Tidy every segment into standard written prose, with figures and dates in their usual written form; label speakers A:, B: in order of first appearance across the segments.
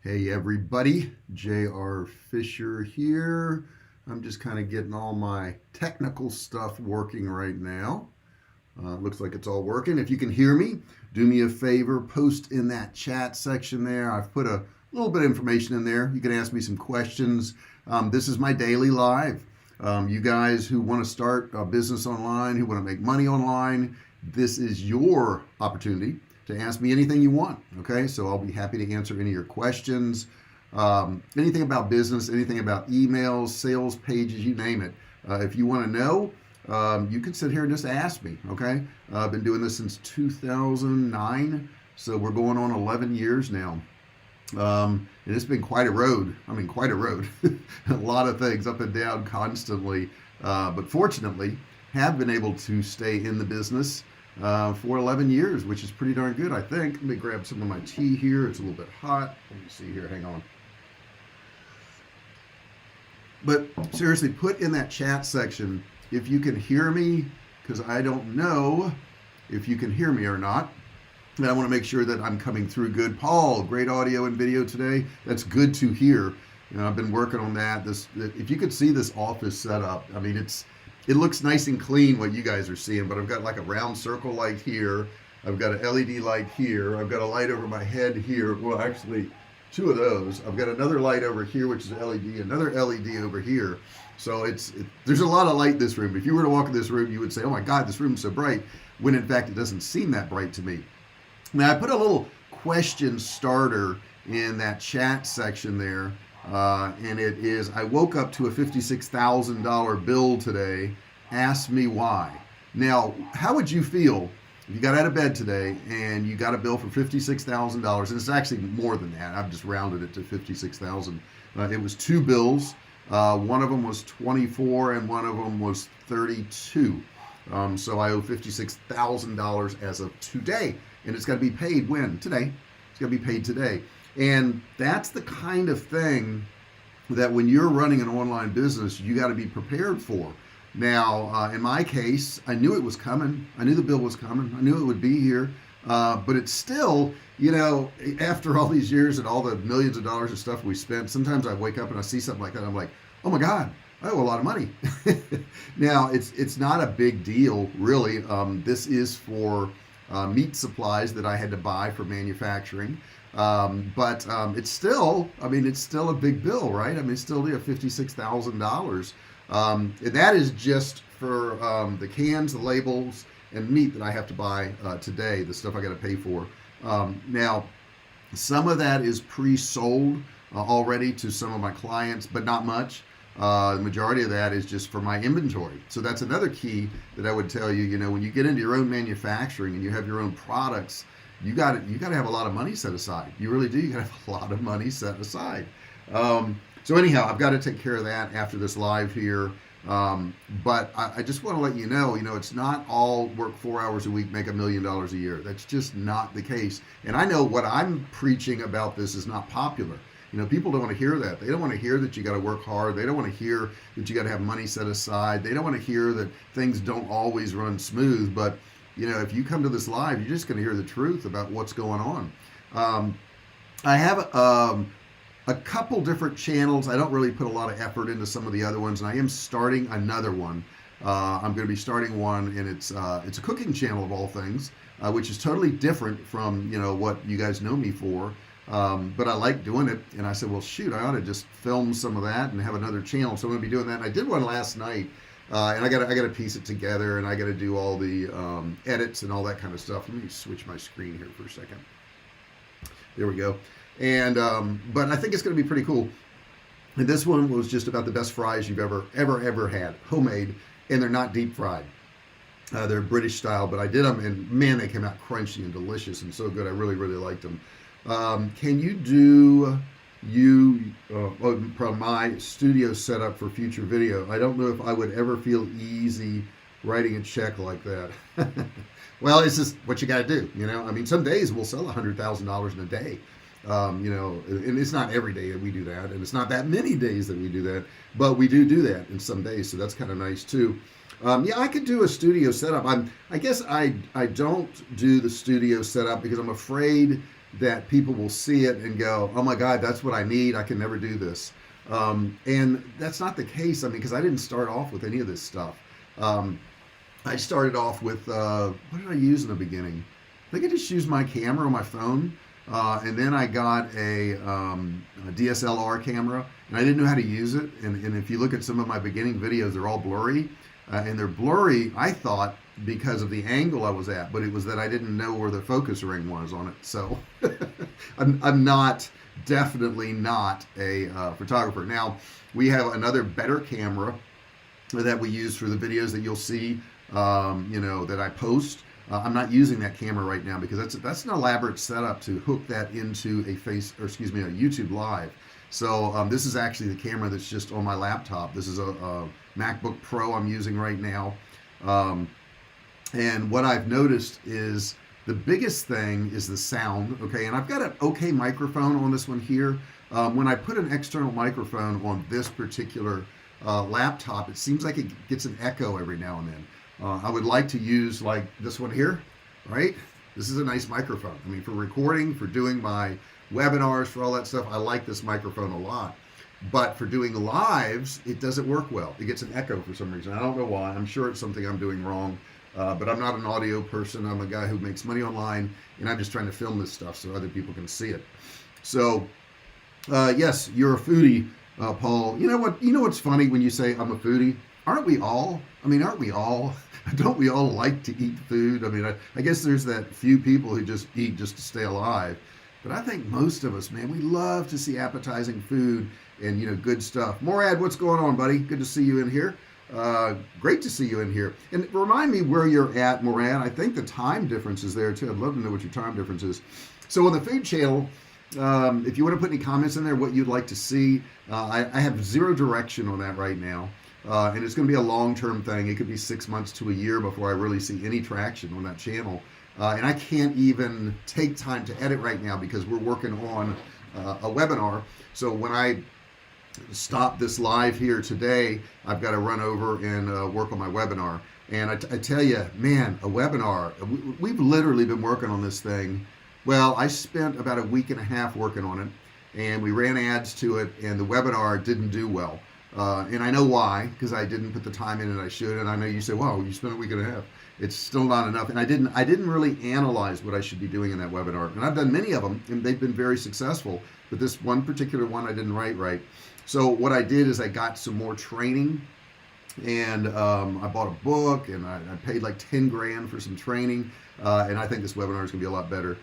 A: Hey everybody, J.R. Fisher here. I'm just kind of getting all my technical stuff working right now. Looks like it's all working. If you can hear me, do me a favor, post in that chat section there. I've put a little bit of information in there. You can ask me some questions. This is my daily live. You guys who want to start a business online, who want to make money online, this is your opportunity to ask me anything you want. Okay, so I'll be happy to answer any of your questions. Anything about business, anything about emails, sales pages, you name it. If you want to know, you can sit here and just ask me. Okay, I've been doing this since 2009, so we're going on 11 years now. And it's been quite a road. I mean, quite a road. A lot of things up and down constantly. But fortunately, have been able to stay in the business for 11 years, which is pretty darn good, I think. Let me grab some of my tea here. It's a little bit hot. Let me see here. Hang on. But seriously, put in that chat section if you can hear me, because I don't know if you can hear me or not. And I want to make sure that I'm coming through good. Paul, great audio and video today. That's good to hear. You know, I've been working on that. If you could see this office setup, I mean, it looks nice and clean what you guys are seeing, but I've got like a round circle light here. I've got an LED light here. I've got a light over my head here. Well, actually, two of those. I've got another light over here, which is LED, another LED over here. So there's a lot of light in this room. If you were to walk in this room, you would say, oh my God, this room's so bright, when in fact it doesn't seem that bright to me. Now, I put a little question starter in that chat section there, and it is, I woke up to a $56,000 bill today. Ask me why. Now, how would you feel if you got out of bed today and you got a bill for $56,000? And it's actually more than that. I've just rounded it to 56,000. It was two bills. One of them was 24 and one of them was 32. So I owe $56,000 as of today. And it's got to be paid when? Today. It's got to be paid today. And that's the kind of thing that when you're running an online business, you got to be prepared for. Now, in my case, I knew it was coming. I knew the bill was coming. I knew it would be here. But it's still, you know, after all these years and all the millions of dollars of stuff we spent, sometimes I wake up and I see something like that. And I'm like, oh my God, I owe a lot of money. Now, it's not a big deal, really. This is for meat supplies that I had to buy for manufacturing. But it's still, I mean, it's still a big bill, right? I mean, it's still $56,000. And that is just for the cans, the labels, and meat that I have to buy today, the stuff I got to pay for. Now, some of that is pre-sold already to some of my clients, but not much. The majority of that is just for my inventory. So that's another key that I would tell you. You know, when you get into your own manufacturing and you have your own products, you got to have a lot of money set aside. You really do. You got to have a lot of money set aside. So anyhow, I've got to take care of that after this live here. But I just want to let you know, it's not all work 4 hours a week, make $1 million a year. That's just not the case. And I know what I'm preaching about this is not popular. People don't want to hear that. They don't want to hear that you got to work hard. They don't want to hear that you got to have money set aside. They don't want to hear that things don't always run smooth. But, if you come to this live, you're just going to hear the truth about what's going on. I have a couple different channels. I don't really put a lot of effort into some of the other ones, and I am starting another one. I'm going to be starting one, and it's a cooking channel of all things, which is totally different from what you guys know me for. But I like doing it, and I said, well, shoot, I ought to just film some of that and have another channel. So I'm going to be doing that. And I did one last night, and I got to piece it together, and I got to do all the edits and all that kind of stuff. Let me switch my screen here for a second. There we go. And but I think it's going to be pretty cool. And this one was just about the best fries you've ever had, homemade, and they're not deep fried. They're British style, but I did them, and man, they came out crunchy and delicious and so good. I really, really liked them. Can you do from my studio setup for future video? I don't know if I would ever feel easy writing a check like that. Well, it's just what you got to do. I mean, some days we'll sell $100,000 in a day. And it's not every day that we do that, and it's not that many days that we do that, but we do that in some days, so that's kind of nice too. Yeah, I could do a studio setup. I guess I don't do the studio setup because I'm afraid that people will see it and go, oh my God, that's what I need. I can never do this. And that's not the case. I mean, because I didn't start off with any of this stuff. Um, I started off with, what did I use in the beginning? I think I just used my camera on my phone. And then I got a DSLR camera, and I didn't know how to use it. And if you look at some of my beginning videos, they're all blurry. And they're blurry, I thought, because of the angle I was at, but it was that I didn't know where the focus ring was on it. So I'm definitely not a photographer. Now, we have another better camera that we use for the videos that you'll see, that I post. I'm not using that camera right now because that's an elaborate setup to hook that into a YouTube Live. So this is actually the camera that's just on my laptop. This is a MacBook Pro I'm using right now. And what I've noticed is the biggest thing is the sound. Okay, and I've got an okay microphone on this one here. When I put an external microphone on this particular laptop, it seems like it gets an echo every now and then. I would like to use like this one here, right? This is a nice microphone. I mean, for recording, for doing my webinars, for all that stuff, I like this microphone a lot. But for doing lives, it doesn't work well. It gets an echo for some reason. I don't know why. I'm sure it's something I'm doing wrong. But I'm not an audio person. I'm a guy who makes money online, and I'm just trying to film this stuff so other people can see it. So, yes, you're a foodie, Paul. You know what? You know what's funny when you say I'm a foodie? Aren't we all? I mean, aren't we all? Don't we all like to eat food? I mean, I guess there's that few people who just eat just to stay alive. But I think most of us, man, we love to see appetizing food and, good stuff. Morad, what's going on, buddy? Good to see you in here. Great to see you in here. And remind me where you're at, Morad. I think the time difference is there, too. I'd love to know what your time difference is. So on the food channel, if you want to put any comments in there, what you'd like to see, I have zero direction on that right now. And it's going to be a long-term thing. It could be 6 months to a year before I really see any traction on that channel. And I can't even take time to edit right now because we're working on a webinar. So when I stop this live here today, I've got to run over and work on my webinar. And I tell you, man, a webinar, we've literally been working on this thing. Well, I spent about a week and a half working on it, and we ran ads to it, and the webinar didn't do well. And I know why, because I didn't put the time in that I should. And I know you say, wow, you spent a week and a half. It's still not enough. And I didn't really analyze what I should be doing in that webinar. And I've done many of them, and they've been very successful. But this one particular one, I didn't write right. So what I did is I got some more training, and I bought a book, and I paid like 10 grand for some training. And I think this webinar is going to be a lot better.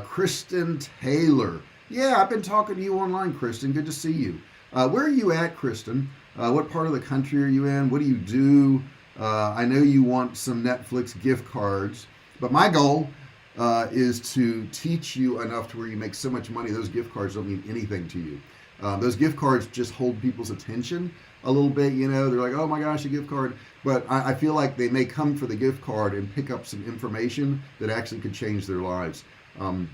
A: Kristen Taylor. Yeah, I've been talking to you online, Kristen. Good to see you. Where are you at, Kristen? What part of the country are you in? What do you do? I know you want some Netflix gift cards, but my goal is to teach you enough to where you make so much money those gift cards don't mean anything to you. Those gift cards just hold people's attention a little bit, they're like, oh my gosh, a gift card. But I feel like they may come for the gift card and pick up some information that actually could change their lives.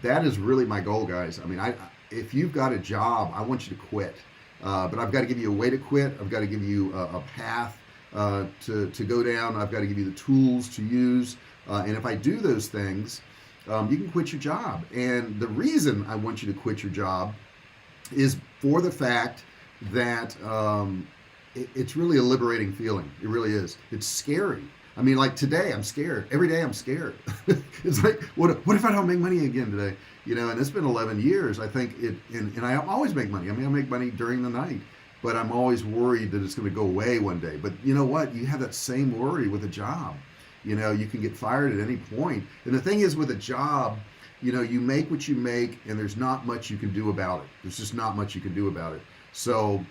A: That is really my goal, guys. I mean, if you've got a job, I want you to quit. But I've got to give you a way to quit. I've got to give you a path to go down. I've got to give you the tools to use. And if I do those things, you can quit your job. And the reason I want you to quit your job is for the fact that it's really a liberating feeling. It really is. It's scary. I mean, like today, I'm scared. Every day I'm scared. It's like, what if I don't make money again today? And it's been 11 years. I think and I always make money. I mean, I make money during the night, but I'm always worried that it's going to go away one day. But you know what? You have that same worry with a job. You can get fired at any point. And the thing is with a job, you make what you make, and there's not much you can do about it. There's just not much you can do about it. So,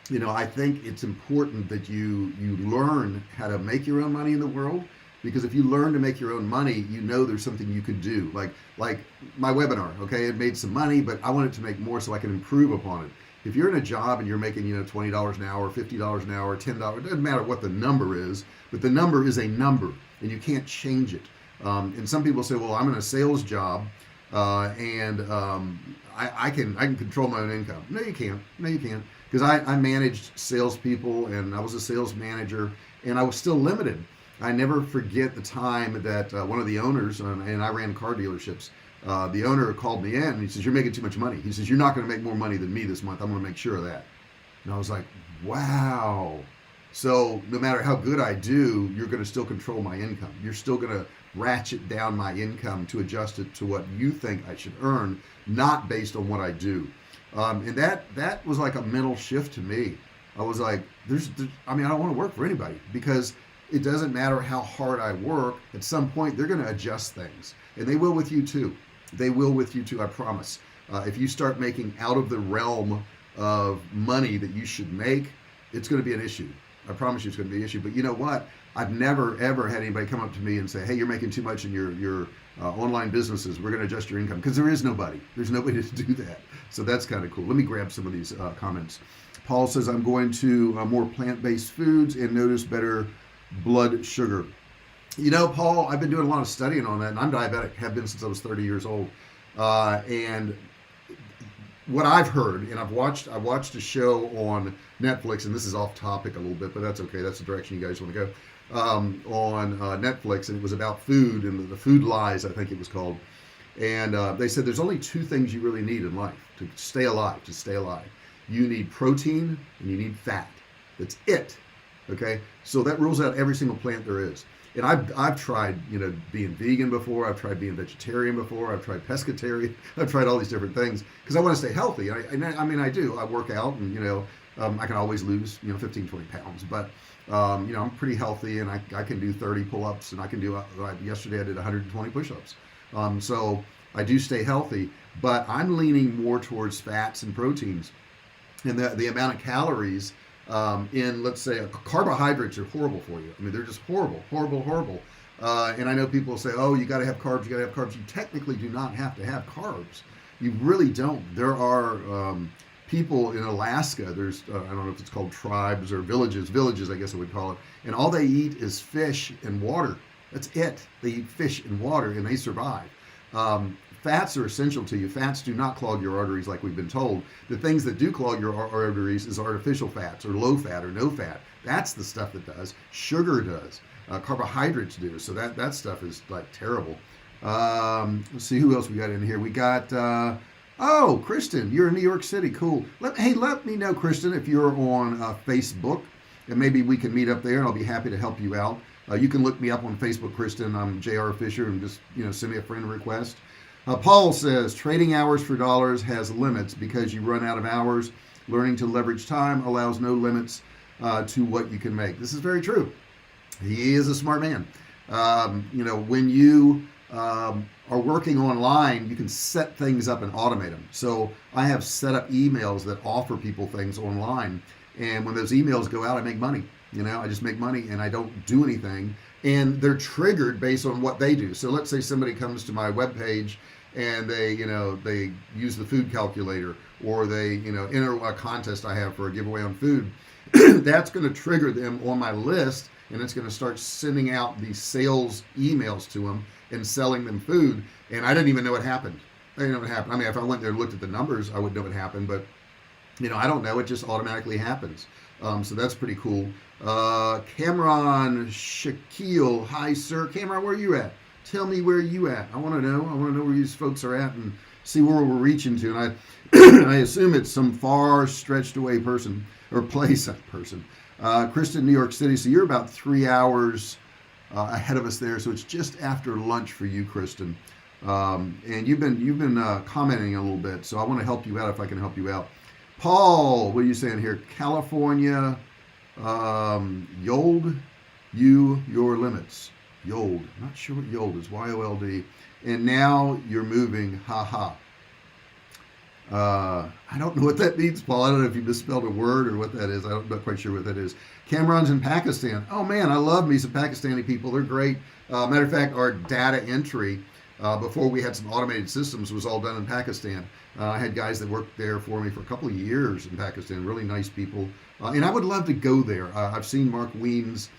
A: I think it's important that you learn how to make your own money in the world, because if you learn to make your own money, there's something you can do. Like my webinar, okay, it made some money, but I want it to make more so I can improve upon it. If you're in a job and you're making, $20 an hour, $50 an hour, $10, it doesn't matter what the number is, but the number is a number, and you can't change it. And some people say, well, I'm in a sales job, and I can control my own income. No, you can't. Because I managed salespeople, and I was a sales manager, and I was still limited. I never forget the time that one of the owners, and I ran car dealerships, The owner called me in and he says, "You're making too much money." He says, "You're not going to make more money than me this month. I'm going to make sure of that." And I was like, wow. So no matter how good I do, you're going to still control my income. You're still going to ratchet down my income to adjust it to what you think I should earn, not based on what I do. And that was like a mental shift to me. I was like, I don't want to work for anybody, because it doesn't matter how hard I work. At some point, they're going to adjust things, and they will with you too. They will with you too, I promise. If you start making out of the realm of money that you should make, it's going to be an issue. I promise you it's going to be an issue. But you know what? I've never, ever had anybody come up to me and say, "Hey, you're making too much in your online businesses. We're going to adjust your income." Because there is nobody. There's nobody to do that. So that's kind of cool. Let me grab some of these comments. Paul says, "I'm going to more plant-based foods and notice better blood sugar." You know, Paul, I've been doing a lot of studying on that, and I'm diabetic, have been since I was 30 years old. And what I've heard, and I watched a show on Netflix, and this is off topic a little bit, but that's okay. That's the direction you guys want to go. On Netflix, and it was about food and the food lies, I think it was called. And they said there's only two things you really need in life to stay alive. You need protein and you need fat. That's it. Okay, so that rules out every single plant there is. And I've tried, being vegan before. I've tried being vegetarian before. I've tried pescatarian. I've tried all these different things because I want to stay healthy. I do. I work out, and I can always lose 15, 20 pounds. But I'm pretty healthy, and I can do 30 pull-ups, and I can do. Yesterday I did 120 push-ups. So I do stay healthy, but I'm leaning more towards fats and proteins, and the amount of calories. In, let's say, carbohydrates are horrible for you. I mean, they're just horrible. And I know people say, "Oh, you got to have carbs. You technically do not have to have carbs. You really don't. There are people in Alaska. There's I don't know if it's called tribes or villages, I guess I would call it. And all they eat is fish and water. That's it. They eat fish and water, and they survive. Fats are essential to you. Fats do not clog your arteries like we've been told. The things that do clog your arteries is artificial fats or low fat or no fat. That's the stuff that does. Sugar does. Carbohydrates do. So that stuff is like terrible. Let's see who else we got in here. We got, Kristen, you're in New York City. Cool. Let me know, Kristen, if you're on Facebook, and maybe we can meet up there, and I'll be happy to help you out. You can look me up on Facebook, Kristen. I'm J.R. Fisher, and just, send me a friend request. Paul says, "Trading hours for dollars has limits because you run out of hours. Learning to leverage time allows no limits to what you can make." This is very true. He is a smart man. When you are working online, you can set things up and automate them. So I have set up emails that offer people things online. And when those emails go out, I make money. I just make money and I don't do anything. And they're triggered based on what they do. So let's say somebody comes to my webpage and they use the food calculator, or they, enter a contest I have for a giveaway on food. That's going to trigger them on my list, and it's going to start sending out these sales emails to them and selling them food. And I didn't even know what happened. I didn't know what happened. I mean, if I went there and looked at the numbers, I would know what happened, but I don't know. It just automatically happens. So that's pretty cool. Cameron Shaquille, hi sir. Cameron, where are you at? Tell me where you at. I want to know where these folks are at and see where we're reaching to. And I assume it's some far stretched away person or place. Kristen, New York City. So you're about 3 hours ahead of us there. So it's just after lunch for you, Kristen. And you've been commenting a little bit. So I want to help you out if I can help you out. Paul, what are you saying here? California, Yold, your limits. Yold, not sure what Yold is, Y-O-L-D. And now you're moving, haha. I don't know what that means, Paul. I don't know if you misspelled a word or what that is. I'm not quite sure what that is. Cameron's in Pakistan. Oh man, I love me some Pakistani people. They're great. Matter of fact, our data entry, before we had some automated systems, was all done in Pakistan. I had guys that worked there for me for a couple of years in Pakistan, really nice people. And I would love to go there. I've seen Mark Wiens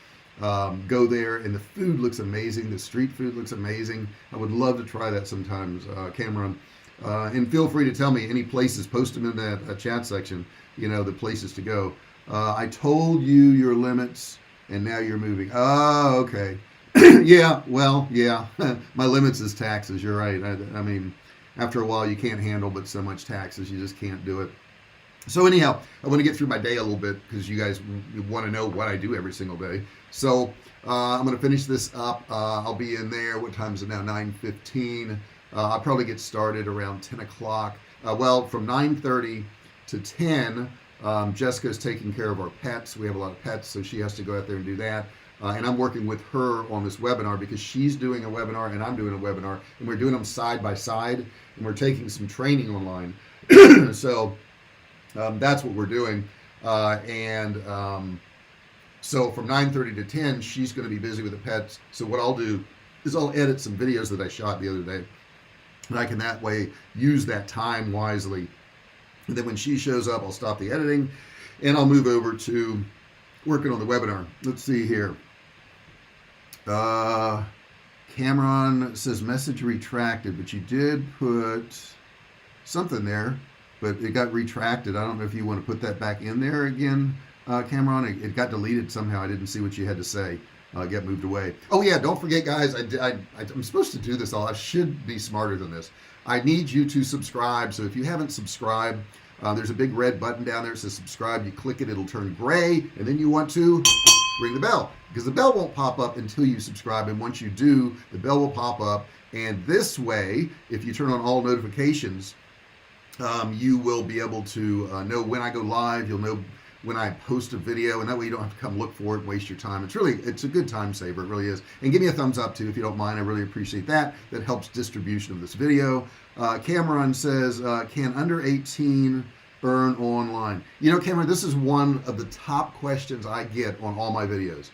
A: go there, and the food looks amazing. The street food looks amazing. I would love to try that sometimes, Cameron. And feel free to tell me any places, post them in that chat section, the places to go. I told you your limits, and now you're moving. Oh, okay. Yeah, well, yeah. My limits is taxes. You're right. I mean, after a while, you can't handle but so much taxes. You just can't do it. So anyhow, I want to get through my day a little bit because you guys want to know what I do every single day. So I'm going to finish this up. I'll be in there. What time is it now? 9:15. I'll probably get started around 10 o'clock. Well, from 9:30 to 10, Jessica's taking care of our pets. We have a lot of pets, so she has to go out there and do that. And I'm working with her on this webinar because she's doing a webinar and I'm doing a webinar, and we're doing them side by side, and we're taking some training online. So that's what we're doing. So from 9:30 to 10, she's going to be busy with the pets. So what I'll do is I'll edit some videos that I shot the other day, and I can that way use that time wisely. And then when she shows up, I'll stop the editing and I'll move over to working on the webinar. Let's see here. Cameron says message retracted, but you did put something there, but it got retracted. I don't know if you want to put that back in there again, Cameron. It got deleted somehow. I didn't see what you had to say. It got moved away. Oh yeah, don't forget, guys. I'm supposed to do this all. I should be smarter than this. I need you to subscribe. So if you haven't subscribed, there's a big red button down there that says subscribe. You click it, it'll turn gray, and then you want to ring the bell, because the bell won't pop up until you subscribe, and once you do, the bell will pop up. And this way, if you turn on all notifications, you will be able to know when I go live. You'll know when I post a video, and that way you don't have to come look for it and waste your time. It's a good time saver. It really is. And give me a thumbs up too if you don't mind. I really appreciate that. That helps distribution of this video. Cameron says, can under 18 earn online? You know, Cameron, this is one of the top questions I get on all my videos.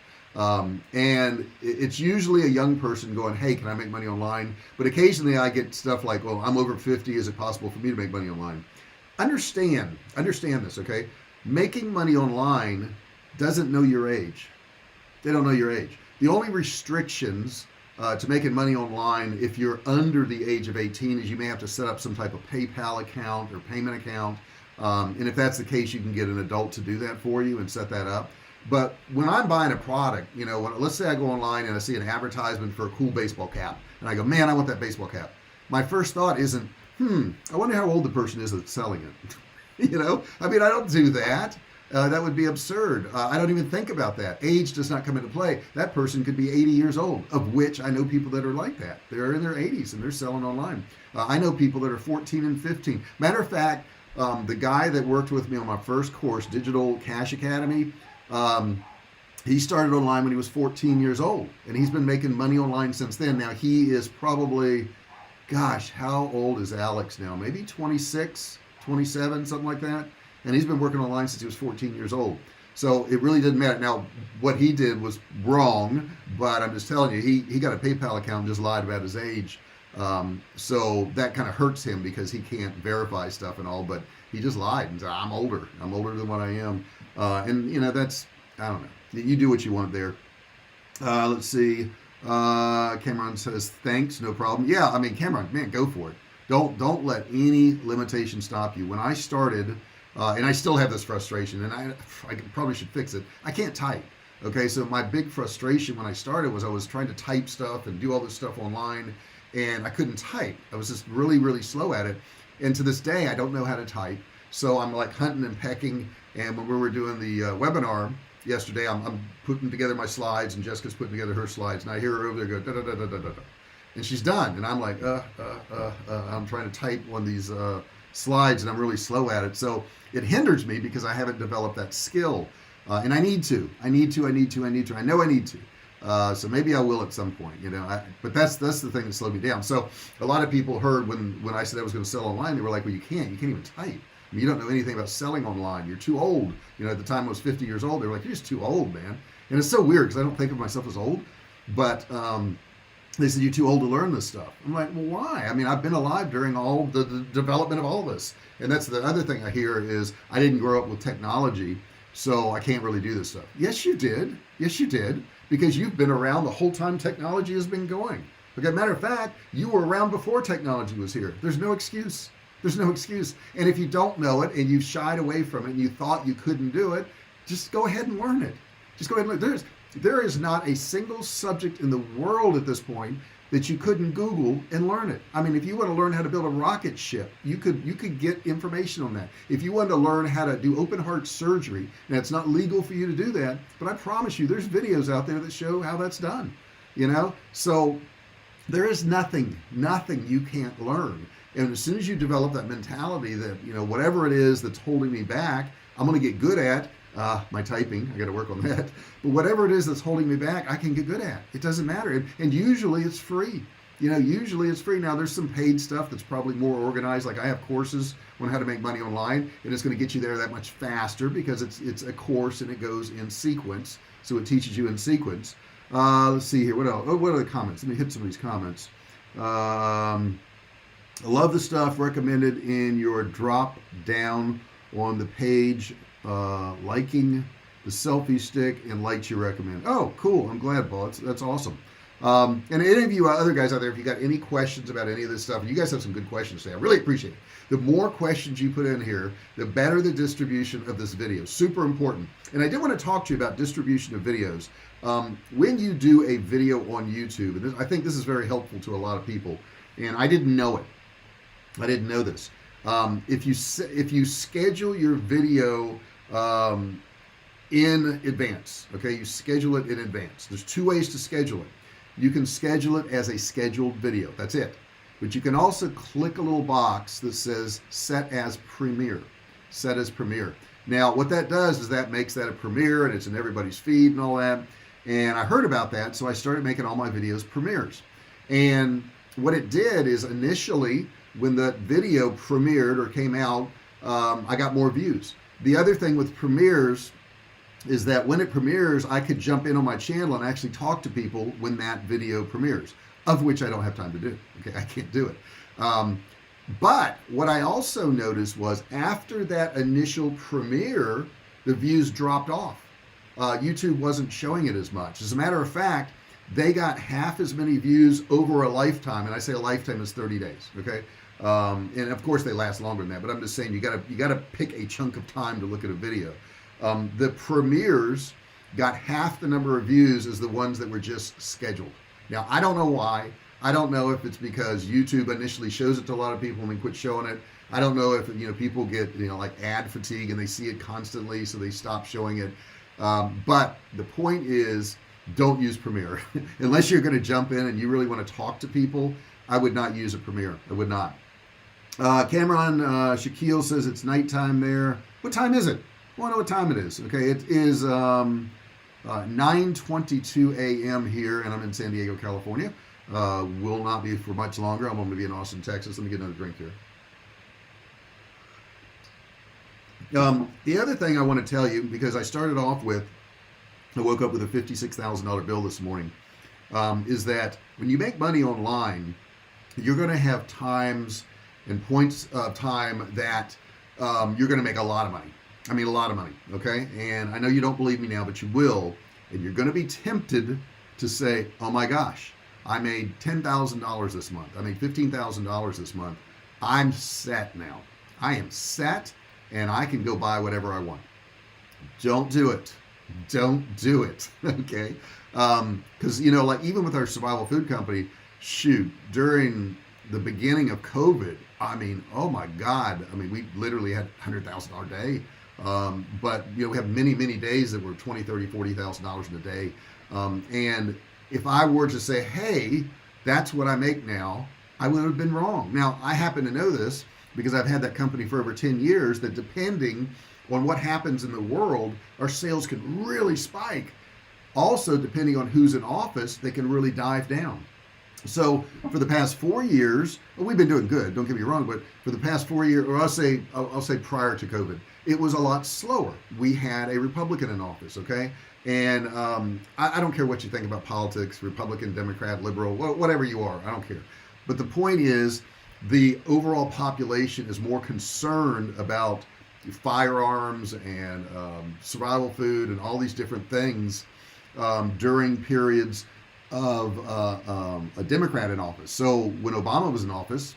A: And it's usually a young person going, hey, can I make money online? But occasionally I get stuff like, well, I'm over 50. Is it possible for me to make money online? Understand this, okay? Making money online doesn't know your age. They don't know your age. The only restrictions to making money online, if you're under the age of 18, is you may have to set up some type of PayPal account or payment account. And if that's the case, you can get an adult to do that for you and set that up. But when I'm buying a product, you know, let's say I go online and I see an advertisement for a cool baseball cap, and I go, man, I want that baseball cap. My first thought isn't, I wonder how old the person is that's selling it. You know, I mean, I don't do that. That would be absurd. I don't even think about that. Age does not come into play. That person could be 80 years old, of which I know people that are like that. They're in their 80s and they're selling online. I know people that are 14 and 15. Matter of fact, the guy that worked with me on my first course, Digital Cash Academy, he started online when he was 14 years old, and he's been making money online since then. Now he is probably, gosh, how old is Alex now? Maybe 26, 27, something like that. And he's been working online since he was 14 years old. So it really didn't matter. Now, what he did was wrong, but I'm just telling you, he got a PayPal account and just lied about his age. So that kind of hurts him because he can't verify stuff and all, but he just lied and said, I'm older than what I am. And you know, that's, I don't know, you do what you want there. Let's see. Cameron says, thanks, no problem. Yeah, I mean, Cameron, man, go for it. Don't let any limitation stop you. When I started, and I still have this frustration, and I probably should fix it. I can't type. Okay, so my big frustration when I started was I was trying to type stuff and do all this stuff online, and I couldn't type. I was just really, really slow at it. And to this day, I don't know how to type. So I'm like hunting and pecking. And when we were doing the webinar yesterday, I'm putting together my slides, and Jessica's putting together her slides, and I hear her over there go da da da da da da, and she's done, and I'm like I'm trying to type one of these slides, and I'm really slow at it. So it hinders me because I haven't developed that skill, and I need to. I know I need to. So maybe I will at some point, you know. But that's the thing that slowed me down. So a lot of people heard when I said I was going to sell online, they were like, well, you can't even type. I mean, you don't know anything about selling online. You're too old. You know, at the time I was 50 years old, they were like, you're just too old, man. And it's so weird because I don't think of myself as old, but they said, you're too old to learn this stuff. I'm like, well, why? I mean, I've been alive during all the development of all this. And that's the other thing I hear is I didn't grow up with technology, so I can't really do this stuff. Yes, you did. Yes, you did. Because you've been around the whole time technology has been going. Okay, matter of fact, you were around before technology was here. There's no excuse. There's no excuse. And if you don't know it and you've shied away from it and you thought you couldn't do it, just go ahead and learn it. Just go ahead and learn. There is not a single subject in the world at this point that you couldn't Google and learn it. I mean, if you want to learn how to build a rocket ship, you could get information on that. If you want to learn how to do open heart surgery, now it's not legal for you to do that, but I promise you, there's videos out there that show how that's done. So there is nothing you can't learn. And as soon as you develop that mentality that, whatever it is that's holding me back, I'm going to get good at. My typing, I got to work on that. But whatever it is that's holding me back, I can get good at. It doesn't matter. And usually it's free. Usually it's free. Now there's some paid stuff that's probably more organized. Like I have courses on how to make money online, and it's going to get you there that much faster because it's a course and it goes in sequence. So it teaches you in sequence. Let's see here. What else? Oh, what are the comments? Let me hit some of these comments. I love the stuff recommended in your drop down on the page. Liking the selfie stick and lights you recommend. Oh, cool. I'm glad, Paul. That's awesome. And any of you other guys out there, if you got any questions about any of this stuff, and you guys have some good questions today, I really appreciate it. The more questions you put in here, the better the distribution of this video. Super important. And I did want to talk to you about distribution of videos. When you do a video on YouTube, and I think this is very helpful to a lot of people, and I didn't know it. I didn't know this. If you schedule your video in advance, okay, you schedule it in advance. There's two ways to schedule it. You can schedule it as a scheduled video. That's it. But you can also click a little box that says set as premiere. Set as premiere. Now, what that does is that makes that a premiere, and it's in everybody's feed and all that. And I heard about that, so I started making all my videos premieres. And what it did is initially, when the video premiered or came out, I got more views. The other thing with premieres is that when it premieres, I could jump in on my channel and actually talk to people when that video premieres, of which I don't have time to do. Okay, I can't do it. But what I also noticed was after that initial premiere, the views dropped off. YouTube wasn't showing it as much. As a matter of fact, they got half as many views over a lifetime, and I say a lifetime is 30 days. Okay. And of course they last longer than that, but I'm just saying you gotta pick a chunk of time to look at a video. The premieres got half the number of views as the ones that were just scheduled. Now I don't know why. I don't know if it's because YouTube initially shows it to a lot of people and then quit showing it. I don't know if people get like ad fatigue and they see it constantly, so they stop showing it. But the point is, don't use Premiere unless you're going to jump in and you really want to talk to people. I would not use a Premiere. I would not. Cameron Shaquille says it's nighttime there. What time is it? I want to know what time it is. Okay, it is 9:22 a.m. here, and I'm in San Diego, California. Will not be for much longer. I'm going to be in Austin, Texas. Let me get another drink here. The other thing I want to tell you, because I started off with, I woke up with a $56,000 bill this morning, is that when you make money online, you're going to have times and points of time that you're going to make a lot of money. I mean, a lot of money, okay? And I know you don't believe me now, but you will. And you're going to be tempted to say, oh my gosh, I made $10,000 this month. I made $15,000 this month. I'm set now. I am set, and I can go buy whatever I want. Don't do it. Don't do it, okay? Because, like even with our survival food company, shoot, during the beginning of COVID, I mean, oh my God. I mean, we literally had $100,000 a day. But we have many days that were $20,000, $30,000, $40,000 in a day. And if I were to say, hey, that's what I make now, I would have been wrong. Now, I happen to know this because I've had that company for over 10 years, that depending on what happens in the world, our sales can really spike. Also, depending on who's in office, they can really dive down. So for the past 4 years, we've been doing good, don't get me wrong, but for the past 4 years, or I'll say prior to COVID, it was a lot slower. We had a Republican in office, okay? And I don't care what you think about politics, Republican, Democrat, liberal, whatever you are, I don't care. But the point is, the overall population is more concerned about firearms and survival food and all these different things during periods of a Democrat in office. So when Obama was in office,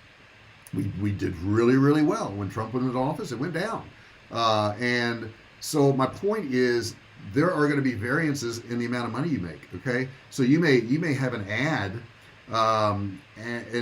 A: we did really well. When Trump was in office, it went down. And so my point is, there are going to be variances in the amount of money you make. Okay, so you may have an ad, and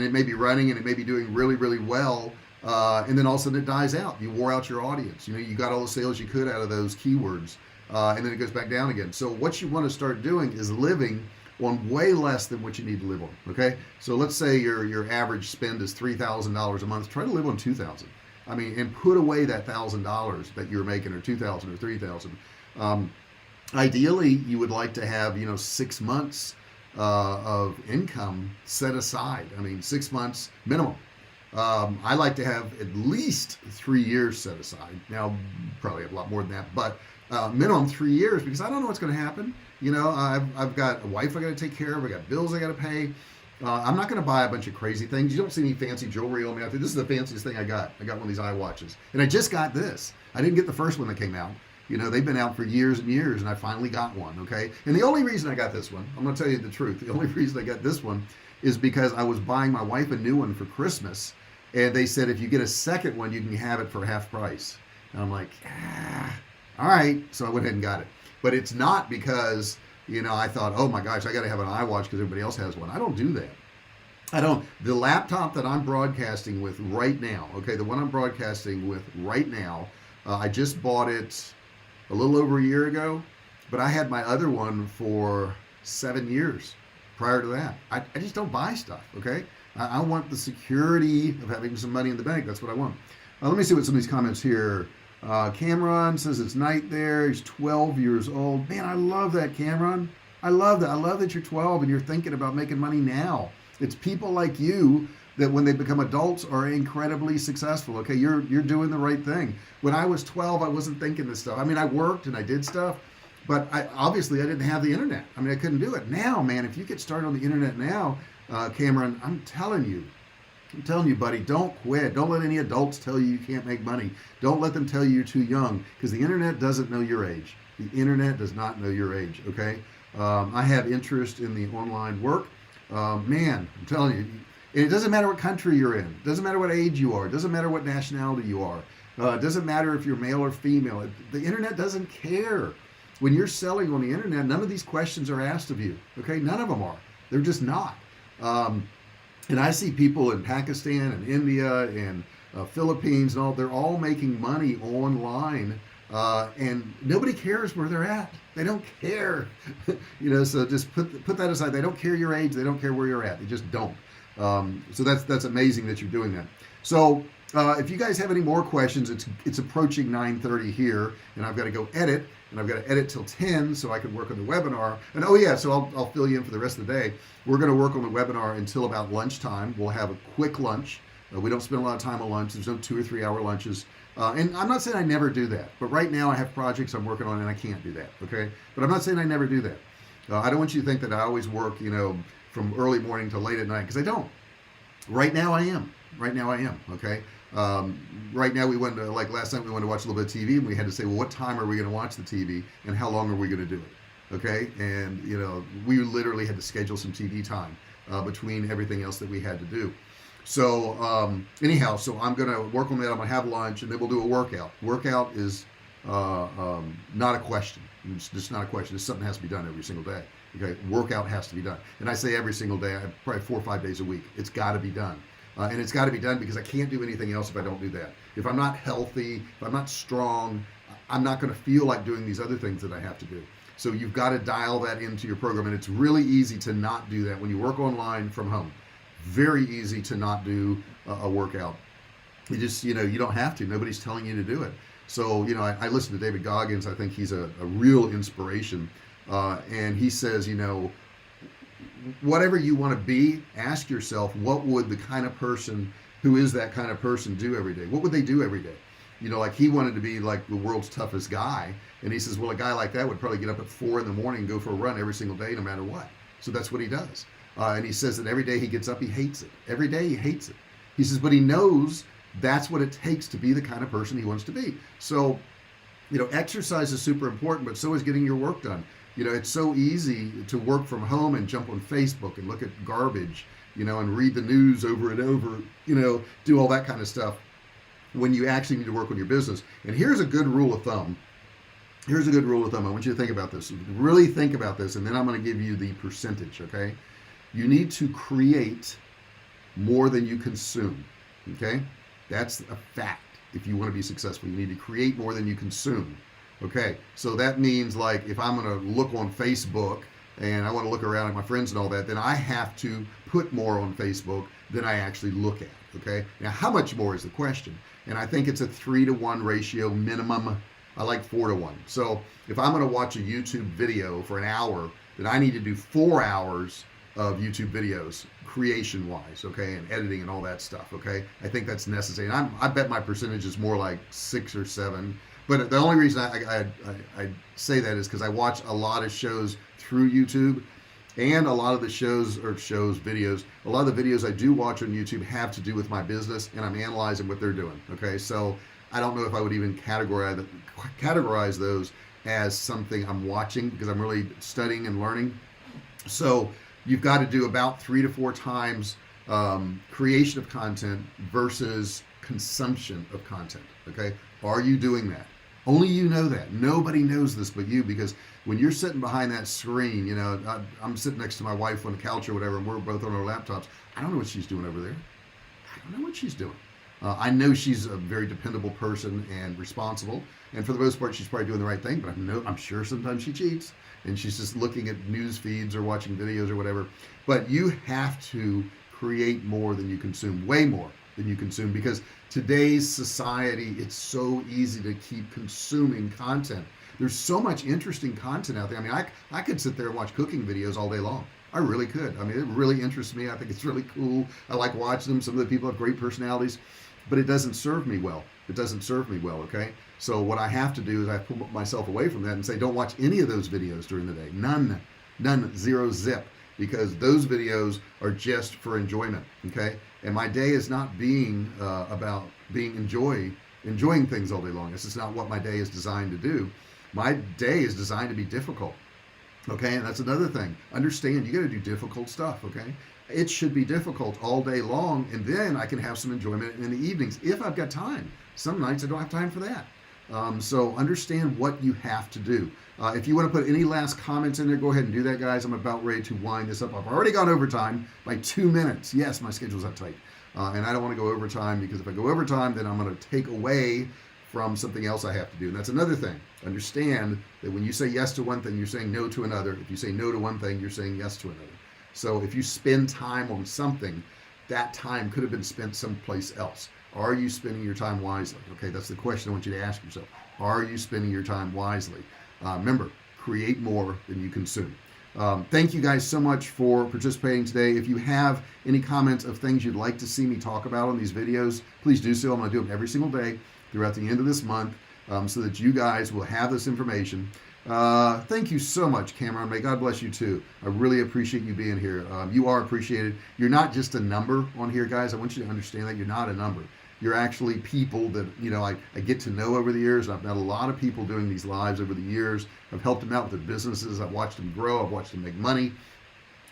A: it may be running and it may be doing really really well, and then all of a sudden it dies out. You wore out your audience. You got all the sales you could out of those keywords, and then it goes back down again. So what you want to start doing is living on way less than what you need to live on. Okay, so let's say your average spend is $3,000 a month. Try to live on 2,000. I mean, and put away that $1,000 that you're making, or 2,000 or 3,000. Ideally, you would like to have 6 months of income set aside. I mean, 6 months minimum. I like to have at least 3 years set aside. Now, probably have a lot more than that, but minimum 3 years, because I don't know what's going to happen. I've got a wife I got to take care of. I got bills I got to pay. I'm not going to buy a bunch of crazy things. You don't see any fancy jewelry on me out there. This is the fanciest thing I got. I got one of these iWatches, and I just got this. I didn't get the first one that came out. They've been out for years and years, and I finally got one. Okay, and the only reason I got this one, I'm going to tell you the truth. The only reason I got this one is because I was buying my wife a new one for Christmas, and they said if you get a second one, you can have it for half price. And I'm like, all right. So I went ahead and got it. But it's not because I thought, oh my gosh, I got to have an iWatch because everybody else has one. I don't do that. I don't. The laptop that I'm broadcasting with right now, okay, the one I'm broadcasting with right now, I just bought it a little over a year ago, but I had my other one for 7 years prior to that. I just don't buy stuff, okay? I want the security of having some money in the bank. That's what I want. Let me see what some of these comments here. Cameron says it's night there. He's 12 years old. Man, I love that, Cameron. I love that. I love that you're 12 and you're thinking about making money now. It's people like you that when they become adults are incredibly successful. Okay, you're doing the right thing. When I was 12, I wasn't thinking this stuff. I mean, I worked and I did stuff, but obviously I didn't have the internet. I mean, I couldn't do it. Now, man, if you get started on the internet now, Cameron, I'm telling you, buddy, don't quit. Don't let any adults tell you can't make money. Don't let them tell you you're too young, because the internet doesn't know your age. The internet does not know your age, okay? I have interest in the online work. Man, I'm telling you, it doesn't matter what country you're in. It doesn't matter what age you are. It doesn't matter what nationality you are. It doesn't matter if you're male or female. The internet doesn't care. When you're selling on the internet, none of these questions are asked of you, okay? None of them are. They're just not. And I see people in Pakistan and India and Philippines and all, they're all making money online, and nobody cares where they're at. They don't care. So just put that aside. They don't care your age. They don't care where you're at. They just don't. So that's amazing that you're doing that. So if you guys have any more questions, it's approaching 9:30 here, and I've got to go edit, and I've got to edit till 10 so I can work on the webinar. And oh yeah, so I'll fill you in for the rest of the day. We're going to work on the webinar until about lunchtime. We'll have a quick lunch. We don't spend a lot of time on lunch. There's no 2 or 3 hour lunches. And I'm not saying I never do that, but right now I have projects I'm working on and I can't do that, okay? But I'm not saying I never do that. I don't want you to think that I always work, from early morning to late at night, because I don't. Right now I am, okay? Right now we went to, like last night we went to watch a little bit of TV, and we had to say, well, what time are we going to watch the TV and how long are we going to do it, okay? And, we literally had to schedule some TV time between everything else that we had to do. So anyhow, so I'm going to work on that. I'm going to have lunch, and then we'll do a workout. Workout is not a question. It's just not a question. It's something that has to be done every single day. Okay, workout has to be done. And I say every single day, probably 4 or 5 days a week. It's got to be done. And it's got to be done because I can't do anything else if I don't do that. If I'm not healthy, if I'm not strong, I'm not going to feel like doing these other things that I have to do. So you've got to dial that into your program. And it's really easy to not do that when you work online from home. Very easy to not do a workout. You just, you don't have to. Nobody's telling you to do it. So, I listen to David Goggins. I think he's a real inspiration. And he says, whatever you want to be, ask yourself, what would the kind of person who is that kind of person do every day? What would they do every day? Like he wanted to be like the world's toughest guy. And he says, well, a guy like that would probably get up at 4 a.m. and go for a run every single day, no matter what. So that's what he does. And he says that every day he gets up, he hates it. Every day he hates it. He says, but he knows that's what it takes to be the kind of person he wants to be. So, exercise is super important, but so is getting your work done. It's so easy to work from home and jump on Facebook and look at garbage, and read the news over and over, do all that kind of stuff when you actually need to work on your business. And here's a good rule of thumb. Here's a good rule of thumb. I want you to think about this. Really think about this, and then I'm going to give you the percentage, okay? You need to create more than you consume, okay? That's a fact. If you want to be successful, you need to create more than you consume. Okay, so that means like if I'm going to look on Facebook and I want to look around at my friends and all that, then I have to put more on Facebook than I actually look at. Okay, now how much more is the question, and I think it's a 3-to-1 ratio minimum. I like 4-to-1. So if I'm going to watch a YouTube video for an hour, then I need to do 4 hours of YouTube videos creation wise, okay, and editing and all that stuff, okay. I think that's necessary. And I bet my percentage is more like 6 or 7. But the only reason I say that is because I watch a lot of shows through YouTube, and a lot of the videos, a lot of the videos I do watch on YouTube have to do with my business, and I'm analyzing what they're doing. Okay, so I don't know if I would even categorize those as something I'm watching, because I'm really studying and learning. So you've got to do about 3 to 4 times creation of content versus consumption of content. Okay, are you doing that? Only you know that. Nobody knows this but you, because when you're sitting behind that screen, I'm sitting next to my wife on the couch or whatever, and we're both on our laptops. I don't know what she's doing over there. I don't know what she's doing. I know she's a very dependable person and responsible, and for the most part, she's probably doing the right thing. But I'm sure sometimes she cheats, and she's just looking at news feeds or watching videos or whatever. But you have to create more than you consume, way more than you consume, because today's society, it's so easy to keep consuming content. There's so much interesting content out there. I mean, I could sit there and watch cooking videos all day long. I really could. I mean, it really interests me. I think it's really cool. I like watching them. Some of the people have great personalities, but it doesn't serve me well. It doesn't serve me well, okay? So what I have to do is I pull myself away from that and say, don't watch any of those videos during the day. None, 0 zip, because those videos are just for enjoyment, okay? And my day is not being about enjoying things all day long. This is not what my day is designed to do. My day is designed to be difficult, okay? And that's another thing. Understand, you got to do difficult stuff, okay? It should be difficult all day long, and then I can have some enjoyment in the evenings if I've got time. Some nights I don't have time for that. So understand what you have to do. If you want to put any last comments in there, go ahead and do that, guys. I'm about ready to wind this up. I've already gone overtime by 2 minutes. Yes, my schedule's that tight. And I don't want to go overtime, because if I go overtime, then I'm going to take away from something else I have to do. And that's another thing. Understand that when you say yes to one thing, you're saying no to another. If you say no to one thing, you're saying yes to another. So if you spend time on something, that time could have been spent someplace else. Are you spending your time wisely? Okay, that's the question I want you to ask yourself. Are you spending your time wisely? Remember, create more than you consume. Thank you guys so much for participating today. If you have any comments of things you'd like to see me talk about on these videos, please do so. I'm going to do them every single day throughout the end of this month, so that you guys will have this information. Thank you so much, Cameron. May God bless you too. I really appreciate you being here. You are appreciated. You're not just a number on here, guys. I want you to understand that you're not a number. You're actually people that I get to know over the years. I've met a lot of people doing these lives over the years. I've helped them out with their businesses. I've watched them grow. I've watched them make money.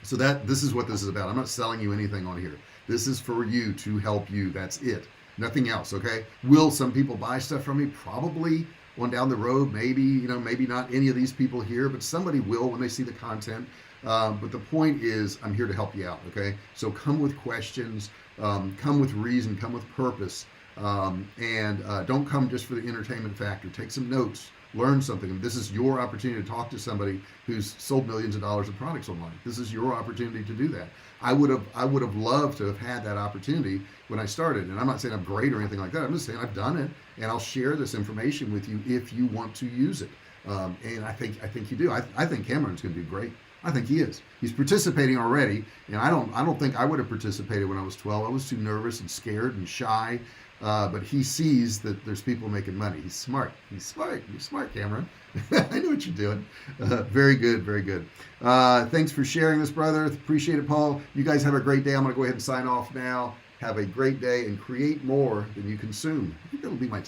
A: So this is what this is about. I'm not selling you anything on here. This is for you, to help you. That's it. Nothing else, okay? Will some people buy stuff from me? Probably. On down the road, maybe, maybe not any of these people here, but somebody will when they see the content. But the point is, I'm here to help you out, okay? So come with questions, come with reason, come with purpose, and don't come just for the entertainment factor. Take some notes, learn something. And this is your opportunity to talk to somebody who's sold millions of dollars of products online. This is your opportunity to do that. I would have loved to have had that opportunity when I started. And I'm not saying I'm great or anything like that. I'm just saying I've done it, and I'll share this information with you if you want to use it. And I think you do. I think Cameron's going to do great. I think he is. He's participating already, and I don't think I would have participated when I was 12. I was too nervous and scared and shy. But he sees that there's people making money. He's smart. You're smart, Cameron. I know what you're doing. Very good, very good. Thanks for sharing this, brother. Appreciate it, Paul. You guys have a great day. I'm going to go ahead and sign off now. Have a great day and create more than you consume. I think that'll be my